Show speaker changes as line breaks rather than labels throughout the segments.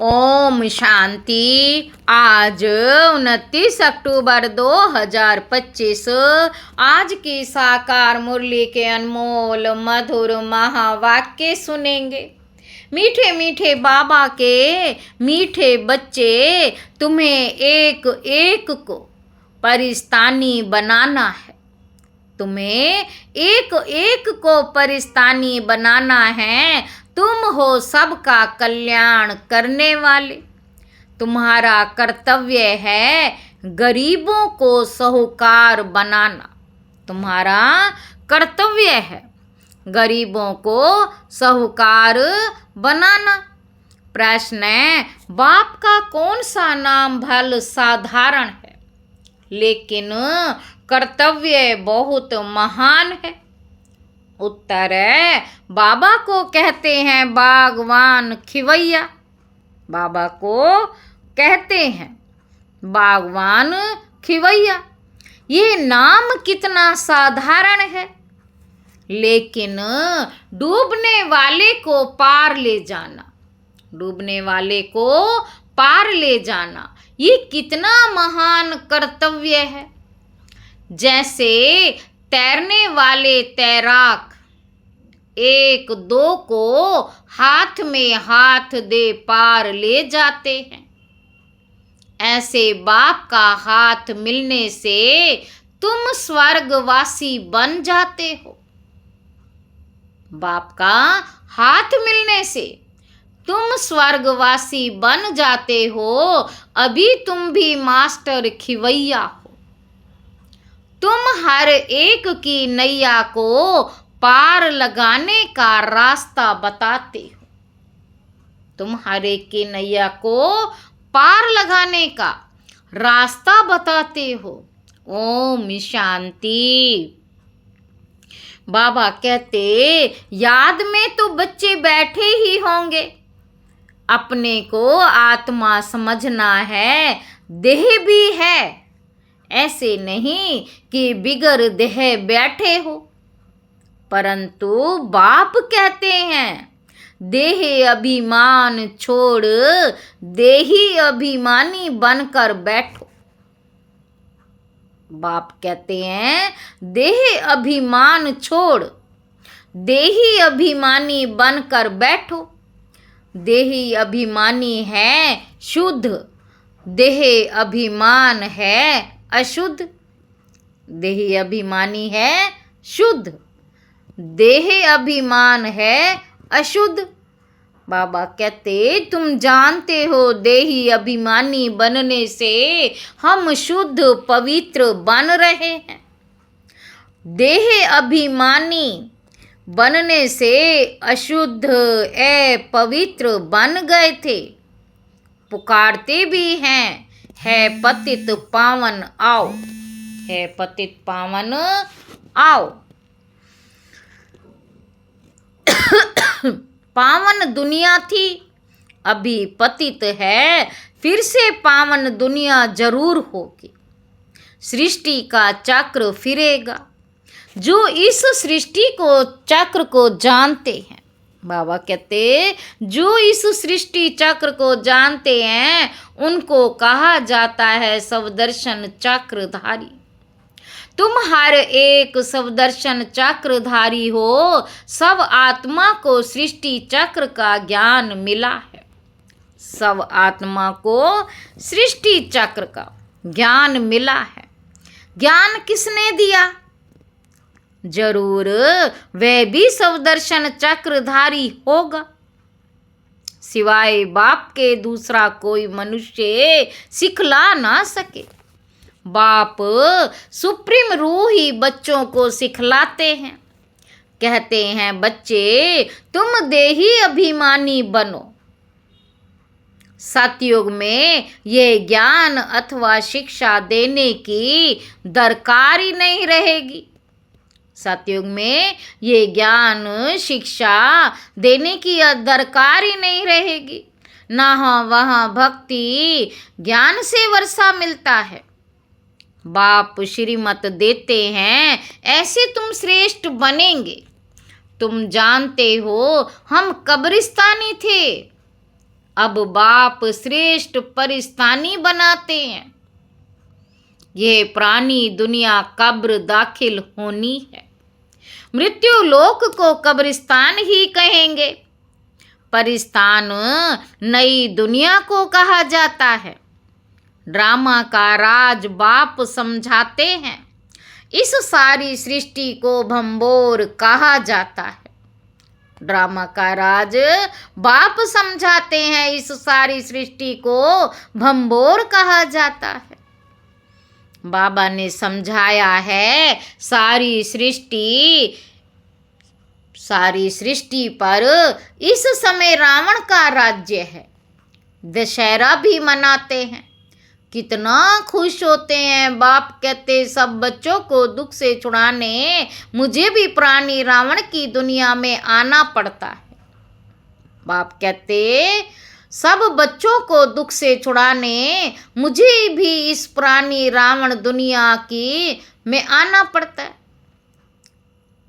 ओम शांति। आज 29 अक्टूबर 2025 आज की साकार मुरली के अनमोल मधुर महावाक्य सुनेंगे। मीठे मीठे बाबा के मीठे बच्चे, तुम्हें एक एक को परिस्तानी बनाना है। तुम्हें एक एक को परिस्तानी बनाना है। तुम हो सबका कल्याण करने वाले। तुम्हारा कर्तव्य है गरीबों को साहूकार बनाना। तुम्हारा कर्तव्य है गरीबों को साहूकार बनाना। प्रश्न है, बाप का कौन सा नाम भल साधारण है, लेकिन कर्तव्य बहुत महान है। उत्तर है, बाबा को कहते हैं बागवान खिवैया। बाबा को कहते हैं बागवान खिवैया। ये नाम कितना साधारण है, लेकिन डूबने वाले को पार ले जाना, डूबने वाले को पार ले जाना, ये कितना महान कर्तव्य है। जैसे तैरने वाले तैराक एक दो को हाथ में हाथ दे पार ले जाते हैं, ऐसे बाप का हाथ मिलने से तुम स्वर्गवासी बन जाते हो। बाप का हाथ मिलने से तुम स्वर्गवासी बन जाते हो। अभी तुम भी मास्टर खिवैया हो। तुम हर एक की नैया को पार लगाने का रास्ता बताते हो। तुम हर एक की नैया को पार लगाने का रास्ता बताते हो। ओम शांति। बाबा कहते, याद में तो बच्चे बैठे ही होंगे। अपने को आत्मा समझना है, देह भी है। ऐसे नहीं कि बिगर देह बैठे हो, परंतु बाप कहते हैं देह अभिमान छोड़ देही अभिमानी बनकर बैठो। बाप कहते हैं देह अभिमान छोड़ देही अभिमानी बनकर बैठो। देही अभिमानी है शुद्ध, देह अभिमान है अशुद्ध। देह अभिमानी है शुद्ध, देह अभिमान है अशुद्ध। बाबा कहते, तुम जानते हो देही अभिमानी बनने से हम शुद्ध पवित्र बन रहे हैं। देह अभिमानी बनने से अशुद्ध पवित्र बन गए थे। पुकारते भी हैं, है पतित पावन आओ, है पतित पावन आओ। पावन दुनिया थी, अभी पतित है, फिर से पावन दुनिया जरूर होगी। सृष्टि का चक्र फिरेगा। जो इस सृष्टि को चक्र को जानते हैं, बाबा कहते, जो इस सृष्टि चक्र को जानते हैं उनको कहा जाता है सवदर्शन चक्रधारी। तुम हर एक सवदर्शन चक्रधारी हो। सब आत्मा को सृष्टि चक्र का ज्ञान मिला है। सब आत्मा को सृष्टि चक्र का ज्ञान मिला है। ज्ञान किसने दिया? जरूर वह भी सवदर्शन चक्रधारी होगा। सिवाय बाप के दूसरा कोई मनुष्य सिखला ना सके। बाप सुप्रीम रूह ही बच्चों को सिखलाते हैं। कहते हैं, बच्चे तुम देही अभिमानी बनो। सतयुग में ये ज्ञान अथवा शिक्षा देने की दरकार ही नहीं रहेगी। सतयुग में ये ज्ञान शिक्षा देने की दरकार ही नहीं रहेगी। ना वहाँ भक्ति ज्ञान से वर्षा मिलता है। बाप श्रीमत देते हैं, ऐसे तुम श्रेष्ठ बनेंगे। तुम जानते हो हम कब्रिस्तानी थे, अब बाप श्रेष्ठ परिस्तानी बनाते हैं। ये प्राणी दुनिया कब्र दाखिल होनी है। मृत्यु लोक को कब्रिस्तान ही कहेंगे। परिस्तान नई दुनिया को कहा जाता है। ड्रामा का राज बाप समझाते हैं। इस सारी सृष्टि को भंबोर कहा जाता है। ड्रामा का राज बाप समझाते हैं। इस सारी सृष्टि को भंबोर कहा जाता है। बाबा ने समझाया है सारी सृष्टि पर इस समय रावण का राज्य है। दशहरा भी मनाते हैं। कितना खुश होते हैं। बाप कहते सब बच्चों को दुख से छुड़ाने मुझे भी प्राणी रावण की दुनिया में आना पड़ता है। बाप कहते सब बच्चों को दुख से छुड़ाने मुझे भी इस प्राणी रावण दुनिया की में आना पड़ता है।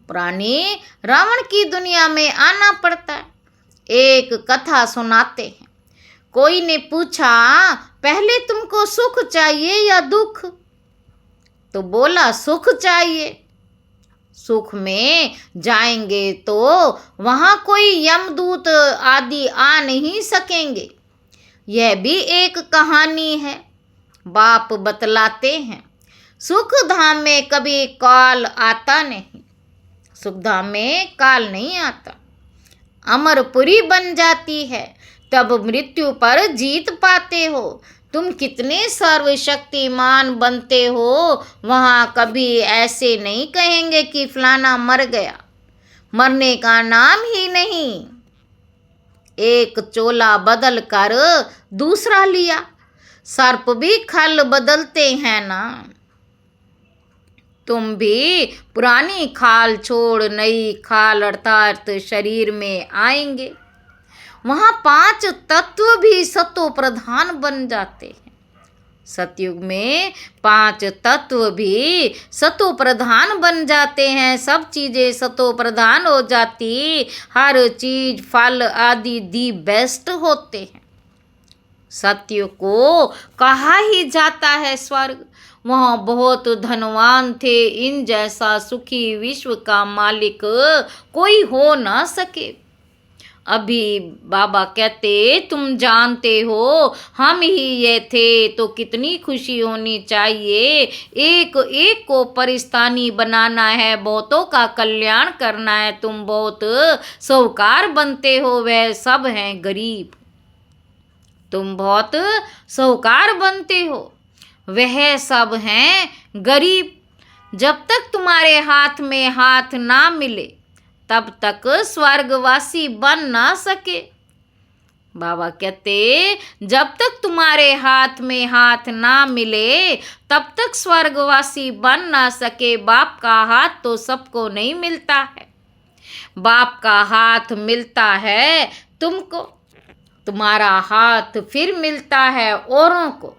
प्राणी रावण की दुनिया में आना पड़ता है। एक कथा सुनाते हैं। कोई ने पूछा पहले तुमको सुख चाहिए या दुख? तो बोला सुख चाहिए। सुख में जाएंगे तो वहाँ कोई यमदूत आदि आ नहीं सकेंगे। यह भी एक कहानी है। बाप बतलाते हैं सुख धाम में कभी काल आता नहीं। सुख धाम में काल नहीं आता। अमरपुरी बन जाती है तब मृत्यु पर जीत पाते हो। तुम कितने सर्वशक्तिमान बनते हो। वहाँ कभी ऐसे नहीं कहेंगे कि फलाना मर गया। मरने का नाम ही नहीं। एक चोला बदल कर दूसरा लिया। सर्प भी खल बदलते हैं ना। तुम भी पुरानी खाल छोड़ नई खाल अर्थात शरीर में आएंगे। वहाँ 5 तत्व भी सतो प्रधान बन जाते हैं। सतयुग में 5 तत्व भी सतो प्रधान बन जाते हैं। सब चीज़ें सतो प्रधान हो जाती। हर चीज फल आदि दी बेस्ट होते हैं। सत्य को कहा ही जाता है स्वर्ग। वहाँ बहुत धनवान थे। इन जैसा सुखी विश्व का मालिक कोई हो ना सके। अभी बाबा कहते तुम जानते हो हम ही ये थे तो कितनी खुशी होनी चाहिए। एक एक को परिस्तानी बनाना है। बहुतों का कल्याण करना है। तुम बहुत साहूकार बनते हो। वह सब हैं गरीब। तुम बहुत साहूकार बनते हो। वह सब हैं गरीब। जब तक तुम्हारे हाथ में हाथ ना मिले तब तक स्वर्गवासी बन ना सके। बाबा कहते जब तक तुम्हारे हाथ में हाथ ना मिले तब तक स्वर्गवासी बन ना सके। बाप का हाथ तो सबको नहीं मिलता है। बाप का हाथ मिलता है तुमको। तुम्हारा हाथ फिर मिलता है औरों को।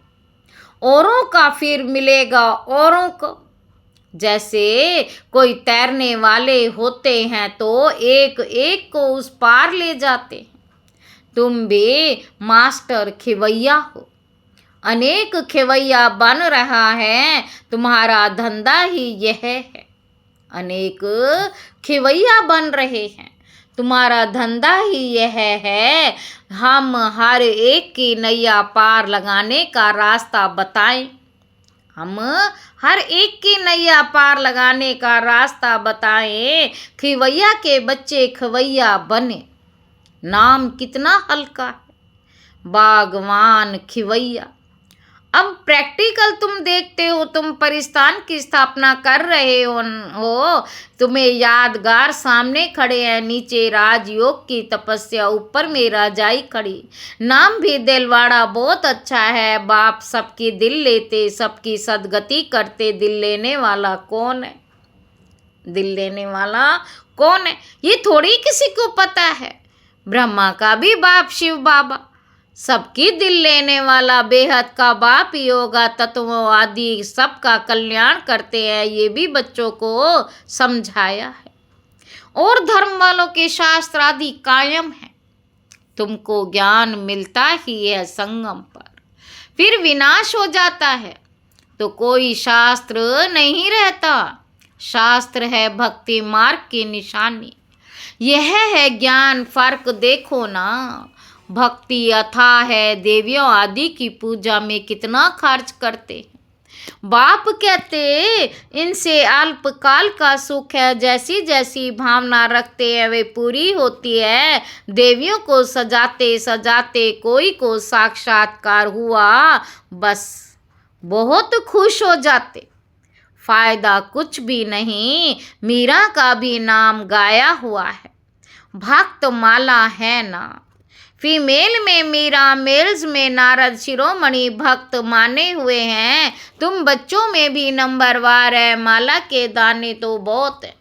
औरों का फिर मिलेगा औरों को। जैसे कोई तैरने वाले होते हैं तो एक एक को उस पार ले जाते हैं। तुम भी मास्टर खिवैया हो। अनेक खिवैया बन रहा है। तुम्हारा धंधा ही यह है। अनेक खिवैया बन रहे हैं। तुम्हारा धंधा ही यह है। हम हर एक की नैया पार लगाने का रास्ता बताएं। हम हर एक की नैया पार लगाने का रास्ता बताएं। खिवैया के बच्चे खिवैया बने। नाम कितना हल्का है। बागवान खिवैया। अब प्रैक्टिकल तुम देखते हो। तुम परिस्तान की स्थापना कर रहे हो। तुम्हें यादगार सामने खड़े हैं। नीचे राजयोग की तपस्या, ऊपर में राजाई खड़ी। नाम भी दिलवाड़ा बहुत अच्छा है। बाप सबकी दिल लेते, सबकी सदगति करते। दिल लेने वाला कौन है? दिल लेने वाला कौन है ये थोड़ी किसी को पता है। ब्रह्मा का भी बाप शिव बाबा। सबकी दिल लेने वाला बेहद का बाप ही होगा। तत्वों आदि सबका कल्याण करते हैं। ये भी बच्चों को समझाया है। और धर्म वालों के शास्त्र आदि कायम है। तुमको ज्ञान मिलता ही है संगम पर, फिर विनाश हो जाता है। तो कोई शास्त्र नहीं रहता। शास्त्र है भक्ति मार्ग की निशानी। यह है ज्ञान, फर्क देखो ना। भक्ति अथाह है, देवियों आदि की पूजा में कितना खर्च करते हैं। बाप कहते इनसे अल्पकाल का सुख है, जैसी जैसी भावना रखते हैं वे पूरी होती है। देवियों को सजाते सजाते कोई को साक्षात्कार हुआ, बस बहुत खुश हो जाते। फायदा कुछ भी नहीं, मीरा का भी नाम गाया हुआ है, भक्त माला है ना। फीमेल में मीरा, मेल्स में नारद शिरोमणि भक्त माने हुए हैं। तुम बच्चों में भी नंबरवार है, माला के दाने तो बहुत है।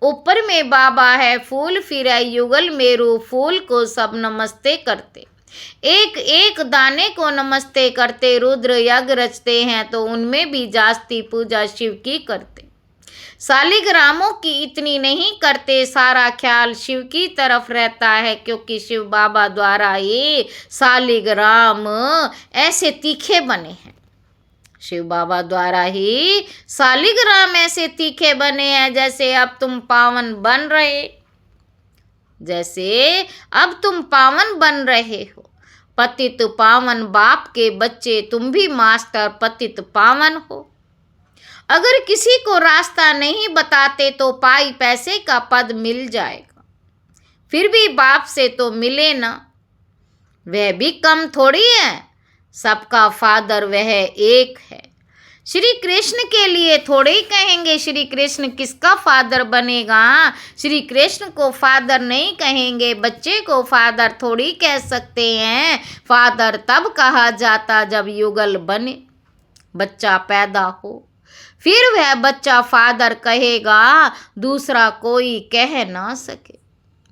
ऊपर में बाबा है, फूल फिर है युगल मेरू, फूल को सब नमस्ते करते। एक एक दाने को नमस्ते करते। रुद्र यज्ञ रचते हैं तो उनमें भी जास्ती पूजा शिव की करते। शालिग्रामों की इतनी नहीं करते, सारा ख्याल शिव की तरफ रहता है, क्योंकि शिव बाबा द्वारा ये शालिग्राम ऐसे तीखे बने हैं। शिव बाबा द्वारा ही शालिग्राम ऐसे तीखे बने हैं, जैसे अब तुम पावन बन रहे, जैसे अब तुम पावन बन रहे हो। पतित पावन बाप के बच्चे, तुम भी मास्टर पतित पावन हो। अगर किसी को रास्ता नहीं बताते तो पाई पैसे का पद मिल जाएगा, फिर भी बाप से तो मिले ना, वह भी कम थोड़ी है। सबका फादर वह एक है। श्री कृष्ण के लिए थोड़े ही कहेंगे श्री कृष्ण किसका फादर बनेगा। श्री कृष्ण को फादर नहीं कहेंगे, बच्चे को फादर थोड़ी कह सकते हैं। फादर तब कहा जाता जब युगल बने, बच्चा पैदा हो, फिर वह बच्चा फादर कहेगा, दूसरा कोई कह ना सके।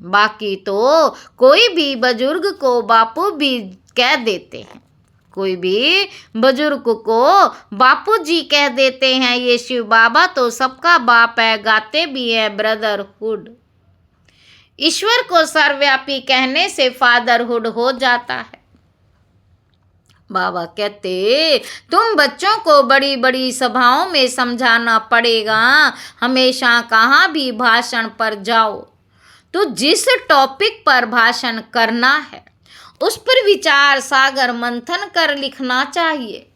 बाकी तो कोई भी बुजुर्ग को बापू भी कह देते हैं, कोई भी बुजुर्ग को बापू जी कह देते हैं। ये शिव बाबा तो सबका बाप है, गाते भी है ब्रदरहुड। ईश्वर को सर्वव्यापी कहने से फादरहुड हो जाता है। बाबा कहते तुम बच्चों को बड़ी बड़ी सभाओं में समझाना पड़ेगा। हमेशा कहाँ भी भाषण पर जाओ तो जिस टॉपिक पर भाषण करना है उस पर विचार सागर मंथन कर लिखना चाहिए।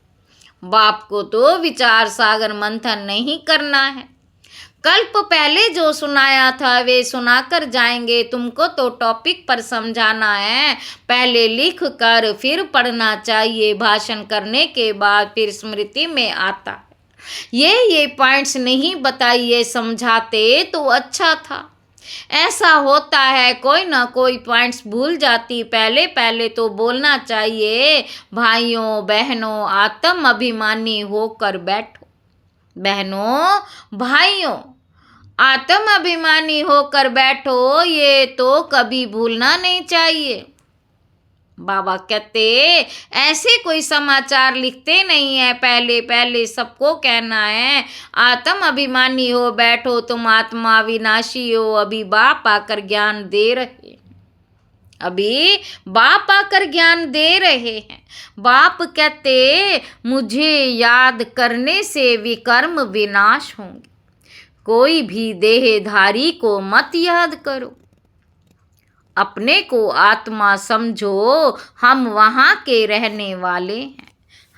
बाप को तो विचार सागर मंथन नहीं करना है। कल्प पहले जो सुनाया था वे सुनाकर जाएंगे। तुमको तो टॉपिक पर समझाना है, पहले लिख कर फिर पढ़ना चाहिए। भाषण करने के बाद फिर स्मृति में आता है। ये पॉइंट्स नहीं बताइए, समझाते तो अच्छा था। ऐसा होता है कोई ना कोई पॉइंट्स भूल जाती। पहले पहले तो बोलना चाहिए। भाइयों बहनों, आत्म अभिमानी होकर बैठो। बहनों भाइयों, आत्म अभिमानी होकर बैठो, ये तो कभी भूलना नहीं चाहिए। बाबा कहते ऐसे कोई समाचार लिखते नहीं है, पहले पहले सबको कहना है आत्म अभिमानी हो बैठो, तुम आत्मा विनाशी हो। अभी बाप आकर ज्ञान दे रहे हैं, अभी बाप आकर ज्ञान दे रहे हैं। बाप कहते मुझे याद करने से विकर्म विनाश होंगे। कोई भी देहधारी को मत याद करो, अपने को आत्मा समझो। हम वहाँ के रहने वाले हैं।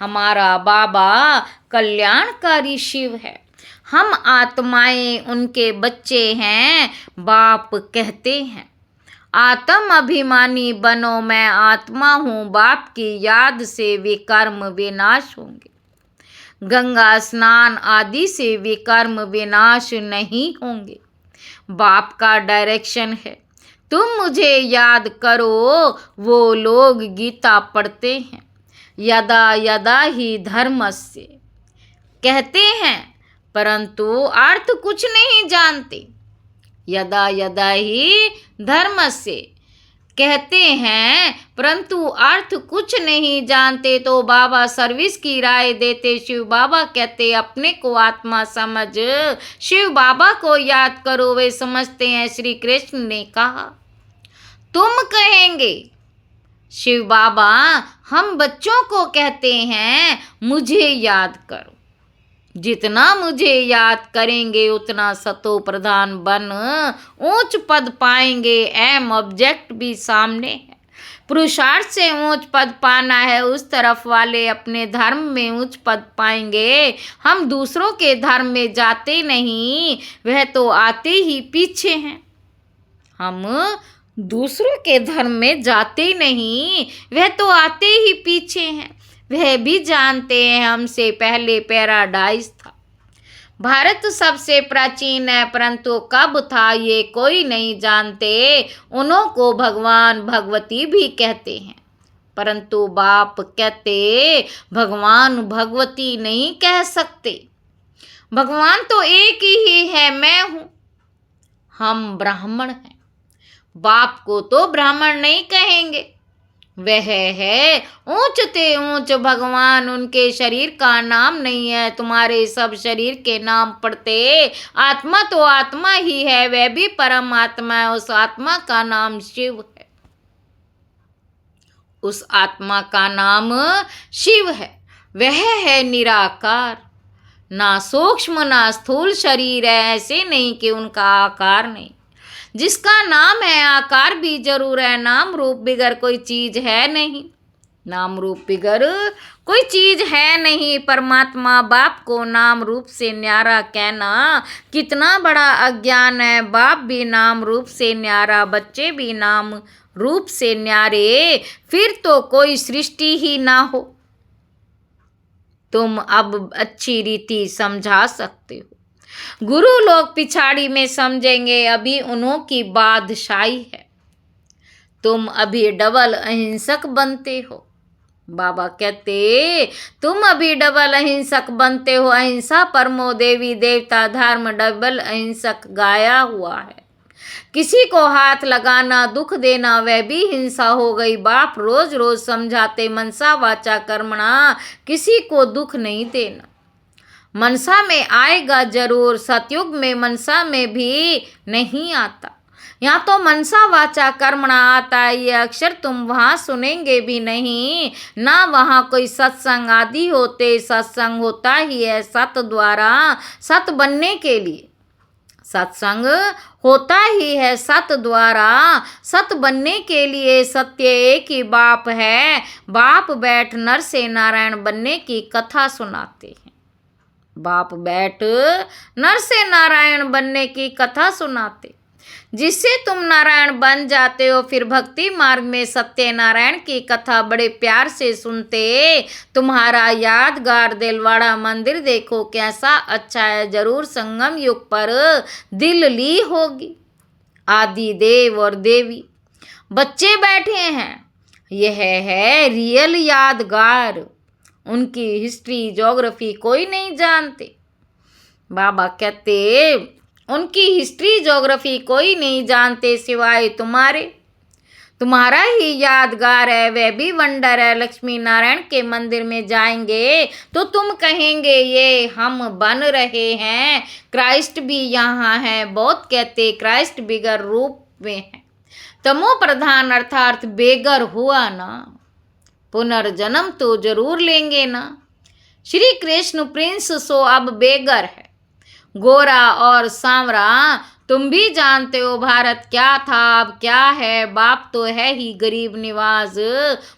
हमारा बाबा कल्याणकारी शिव है, हम आत्माएं उनके बच्चे हैं। बाप कहते हैं आत्म अभिमानी बनो, मैं आत्मा हूँ। बाप की याद से विकर्म विनाश होंगे। गंगा स्नान आदि से विकर्म विनाश नहीं होंगे। बाप का डायरेक्शन है तुम मुझे याद करो। वो लोग गीता पढ़ते हैं, यदा यदा ही धर्मस्य कहते हैं, परंतु अर्थ कुछ नहीं जानते। यदा यदा ही धर्मस्य कहते हैं, परंतु अर्थ कुछ नहीं जानते। तो बाबा सर्विस की राय देते। शिव बाबा कहते अपने को आत्मा समझ, शिव बाबा को याद करो। वे समझते हैं श्री कृष्ण ने कहा। तुम कहेंगे शिव बाबा हम बच्चों को कहते हैं मुझे याद करो, जितना मुझे याद करेंगे उतना सतो प्रधान बन ऊंच पद पाएंगे। एम ऑब्जेक्ट भी सामने है, पुरुषार्थ से ऊंच पद पाना है, उस तरफ वाले अपने धर्म में ऊंच पद पाएंगे। हम दूसरों के धर्म में जाते नहीं, वह तो आते ही पीछे हैं। हम दूसरों के धर्म में जाते नहीं, वह तो आते ही पीछे हैं। वह भी जानते हैं हमसे पहले पैराडाइज था। भारत सबसे प्राचीन है, परंतु कब था ये कोई नहीं जानते। उन्हों को भगवान भगवती भी कहते हैं, परंतु बाप कहते भगवान भगवती नहीं कह सकते। भगवान तो एक ही है, मैं हूँ। हम ब्राह्मण हैं, बाप को तो ब्राह्मण नहीं कहेंगे। वह है ऊंचते ऊंच भगवान, उनके शरीर का नाम नहीं है। तुम्हारे सब शरीर के नाम पड़ते, आत्मा तो आत्मा ही है, वह भी परम आत्मा है। उस आत्मा का नाम शिव है, उस आत्मा का नाम शिव है। वह है निराकार, ना सूक्ष्म ना स्थूल शरीर है। ऐसे नहीं कि उनका आकार नहीं, जिसका नाम है आकार भी जरूर है। नाम रूप बिगर कोई चीज है नहीं, नाम रूप बिगर कोई चीज है नहीं। परमात्मा बाप को नाम रूप से न्यारा कहना कितना बड़ा अज्ञान है। बाप भी नाम रूप से न्यारा, बच्चे भी नाम रूप से न्यारे, फिर तो कोई सृष्टि ही ना हो। तुम अब अच्छी रीति समझा सकते हो, गुरु लोग पिछाड़ी में समझेंगे, अभी उन्हों की बादशाही है। तुम अभी डबल अहिंसक बनते हो। बाबा कहते तुम अभी डबल अहिंसक बनते हो। अहिंसा परमो देवी देवता धर्म, डबल अहिंसक गाया हुआ है। किसी को हाथ लगाना, दुख देना, वह भी हिंसा हो गई। बाप रोज रोज समझाते मनसा वाचा कर्मणा, किसी को दुख नहीं देना। मनसा में आएगा जरूर, सतयुग में मनसा में भी नहीं आता। यहाँ तो मनसा वाचा कर्मणा आता है, ये अक्षर तुम वहाँ सुनेंगे भी नहीं, ना वहाँ कोई सत्संग आदि होते। सत्संग होता ही है सत द्वारा, सत बनने के लिए सत्संग होता ही है सत द्वारा, सत बनने के लिए। सत्य एक ही बाप है, बाप बैठ नर से नारायण बनने की कथा सुनाते हैं। बाप बैठ नर से नारायण बनने की कथा सुनाते, जिससे तुम नारायण बन जाते हो। फिर भक्ति मार्ग में सत्य नारायण की कथा बड़े प्यार से सुनते। तुम्हारा यादगार दिलवाड़ा मंदिर देखो कैसा अच्छा है, जरूर संगम युग पर दिल ली होगी। आदि देव और देवी बच्चे बैठे हैं, यह है रियल यादगार। उनकी हिस्ट्री ज्योग्राफी कोई नहीं जानते। बाबा कहते उनकी हिस्ट्री ज्योग्राफी कोई नहीं जानते सिवाय तुम्हारे। तुम्हारा ही यादगार है, वह भी वंडर है। लक्ष्मी नारायण के मंदिर में जाएंगे तो तुम कहेंगे ये हम बन रहे हैं, क्राइस्ट भी यहाँ है। बहुत कहते क्राइस्ट बिगर रूप में है, तमो प्रधान अर्थात बेगर हुआ ना, पुनर्जन्म तो जरूर लेंगे ना। श्री कृष्ण प्रिंस सो अब बेगर है, गोरा और सांवरा। तुम भी जानते हो भारत क्या था अब क्या है। बाप तो है ही गरीब निवाज,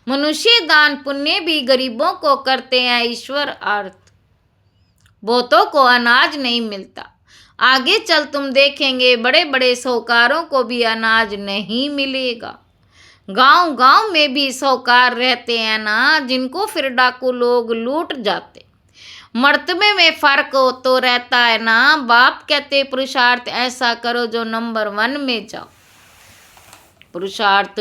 मनुष्य दान पुण्य भी गरीबों को करते हैं। ईश्वर अर्थ बहुतों को अनाज नहीं मिलता। आगे चल तुम देखेंगे बड़े बड़े साहूकारों को भी अनाज नहीं मिलेगा। गांव गांव में भी साहूकार रहते हैं ना, जिनको फिर डाकू लोग लूट जाते। मर्तबे में फर्क तो रहता है ना। बाप कहते पुरुषार्थ ऐसा करो जो नंबर 1 में जाओ। पुरुषार्थ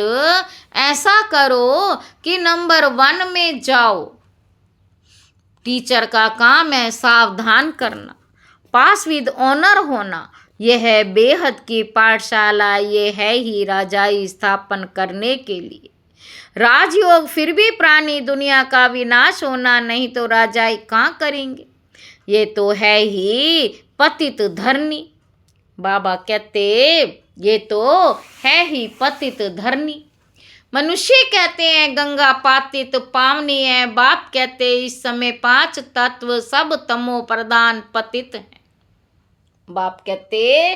ऐसा करो कि नंबर 1 में जाओ। टीचर का काम है सावधान करना, पास विद ऑनर होना। यह है बेहद की पाठशाला, ये है ही राजाई स्थापन करने के लिए। राजयोग फिर भी प्राणी दुनिया का विनाश होना, नहीं तो राजाई कहाँ करेंगे। ये तो है ही पतित धरनी। बाबा कहते ये तो है ही पतित धरनी। मनुष्य कहते हैं गंगा पातित पावनी है, बाप कहते इस समय 5 तत्व सब तमो प्रधान पतित हैं। बाप कहते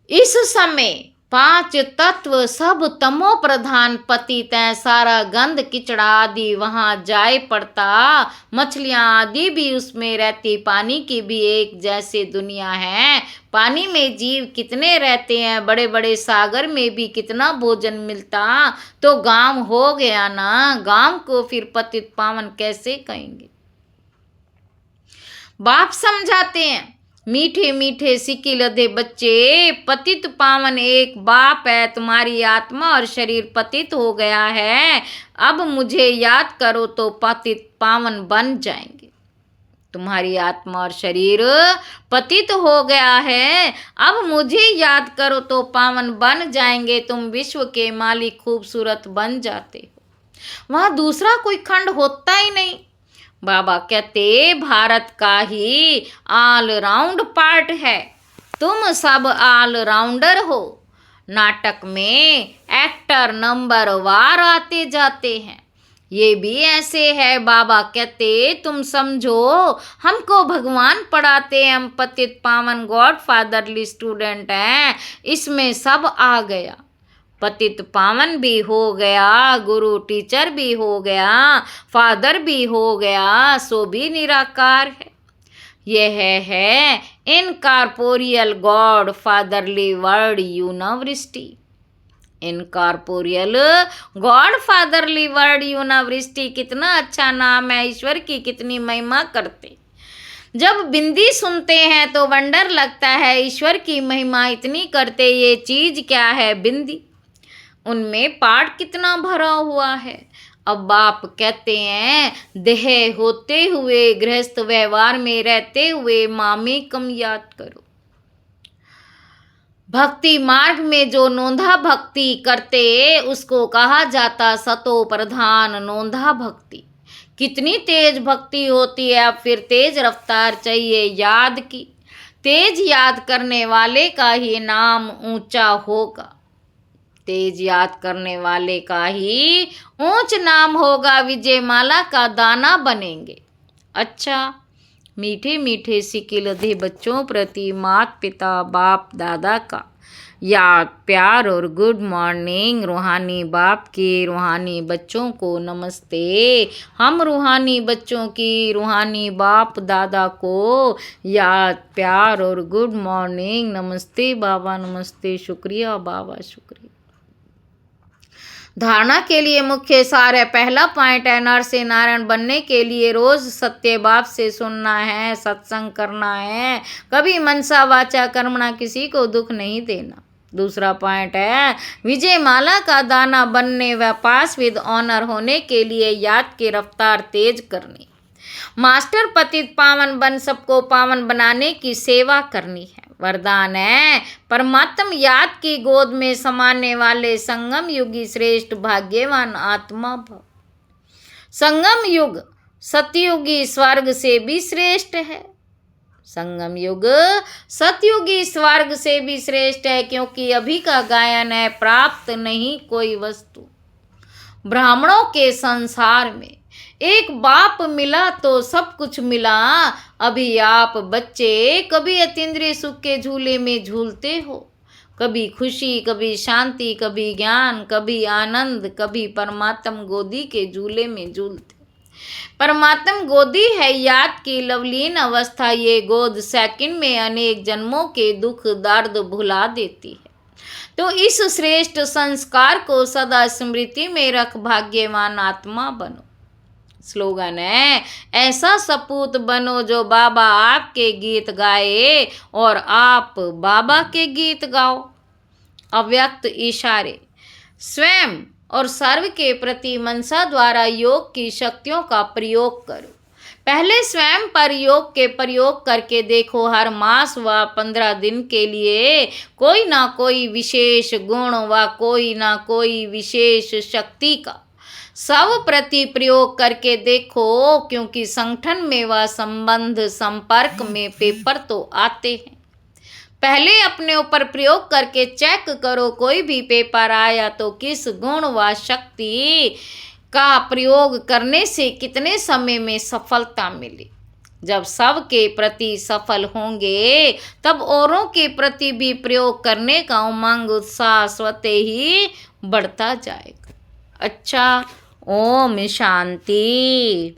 इस समय 5 तत्व सब तमो प्रधान पतित हैं। सारा गंध किचड़ा आदि वहाँ जाए पड़ता, मछलियाँ आदि भी उसमें रहती, पानी की भी एक जैसे दुनिया है। पानी में जीव कितने रहते हैं, बड़े बड़े सागर में भी कितना भोजन मिलता, तो गांव हो गया ना। गांव को फिर पतित पावन कैसे कहेंगे? बाप समझाते हैं, मीठे मीठे सिक्के लदे बच्चे, पतित पावन एक बाप है। तुम्हारी आत्मा और शरीर पतित हो गया है, अब मुझे याद करो तो पतित पावन बन जाएंगे। तुम्हारी आत्मा और शरीर पतित हो गया है, अब मुझे याद करो तो पावन बन जाएंगे। तुम विश्व के मालिक खूबसूरत बन जाते हो। वहाँ दूसरा कोई खंड होता ही नहीं। बाबा कहते भारत का ही ऑल राउंड पार्ट है, तुम सब ऑल राउंडर हो। नाटक में एक्टर नंबर वार आते जाते हैं, ये भी ऐसे है। बाबा कहते तुम समझो हमको भगवान पढ़ाते, हम पतित पावन गॉड फादरली स्टूडेंट हैं, इसमें सब आ गया। पतित पावन भी हो गया, गुरु टीचर भी हो गया, फादर भी हो गया, सो भी निराकार है। यह है incorporeal God fatherly word university. Incorporeal God fatherly word university, कितना अच्छा नाम है। ईश्वर की कितनी महिमा करते। जब बिंदी सुनते हैं तो वंडर लगता है, ईश्वर की महिमा इतनी करते, ये चीज क्या है बिंदी, उनमें पाठ कितना भरा हुआ है। अब बाप कहते हैं देह होते हुए गृहस्थ व्यवहार में रहते हुए मामे कम याद करो। भक्ति मार्ग में जो नोंधा भक्ति करते उसको कहा जाता सतो प्रधान नोंधा भक्ति। कितनी तेज भक्ति होती है। अब फिर तेज रफ्तार चाहिए याद की, तेज याद करने वाले का ही नाम ऊंचा होगा। तेज याद करने वाले का ही ऊंच नाम होगा, विजय माला का दाना बनेंगे। अच्छा, मीठे मीठे सिक्के लदे बच्चों प्रति माता पिता बाप दादा का याद प्यार और गुड मॉर्निंग। रूहानी बाप के रूहानी बच्चों को नमस्ते। हम रूहानी बच्चों की रूहानी बाप दादा को याद प्यार और गुड मॉर्निंग। नमस्ते बाबा, नमस्ते, शुक्रिया बाबा, शुक्रिया। धारणा के लिए मुख्य सार है। पहला पॉइंट है, नर से नारायण बनने के लिए रोज सत्य बाप से सुनना है, सत्संग करना है, कभी मनसा वाचा कर्मणा किसी को दुख नहीं देना। दूसरा पॉइंट है, विजय माला का दाना बनने व पास विद ऑनर होने के लिए याद की रफ्तार तेज करनी। मास्टर पतित पावन बन सबको पावन बनाने की सेवा करनी है। वरदान है, परमात्म याद की गोद में समाने वाले संगम युगी श्रेष्ठ भाग्यवान आत्मा भव। संगम युग सतयुगी स्वर्ग से भी श्रेष्ठ है। संगम युग सतयुगी स्वर्ग से भी श्रेष्ठ है, क्योंकि अभी का गायन है प्राप्त नहीं कोई वस्तु। ब्राह्मणों के संसार में एक बाप मिला तो सब कुछ मिला। अभी आप बच्चे कभी अतीन्द्रिय सुख के झूले में झूलते हो, कभी खुशी, कभी शांति, कभी ज्ञान, कभी आनंद, कभी परमात्म गोदी के झूले में झूलते। परमात्म गोदी है याद की लवलीन अवस्था। ये गोद सेकंड में अनेक जन्मों के दुख दर्द भुला देती है। तो इस श्रेष्ठ संस्कार को सदा स्मृति में रख भाग्यवान आत्मा बनो। स्लोगन है, ऐसा सपूत बनो जो बाबा आपके गीत गाए और आप बाबा के गीत गाओ। अव्यक्त इशारे, स्वयं और सर्व के प्रति मनसा द्वारा योग की शक्तियों का प्रयोग करो। पहले स्वयं पर योग के प्रयोग करके देखो। हर मास व 15 दिन के लिए कोई ना कोई विशेष गुण व कोई ना कोई विशेष शक्ति का सब प्रति प्रयोग करके देखो, क्योंकि संगठन में व संबंध संपर्क में पेपर तो आते हैं। पहले अपने ऊपर प्रयोग करके चेक करो, कोई भी पेपर आया तो किस गुण व शक्ति का प्रयोग करने से कितने समय में सफलता मिली। जब सबके प्रति सफल होंगे तब औरों के प्रति भी प्रयोग करने का उमंग उत्साह स्वतः ही बढ़ता जाएगा। अच्छा, ओम शांति।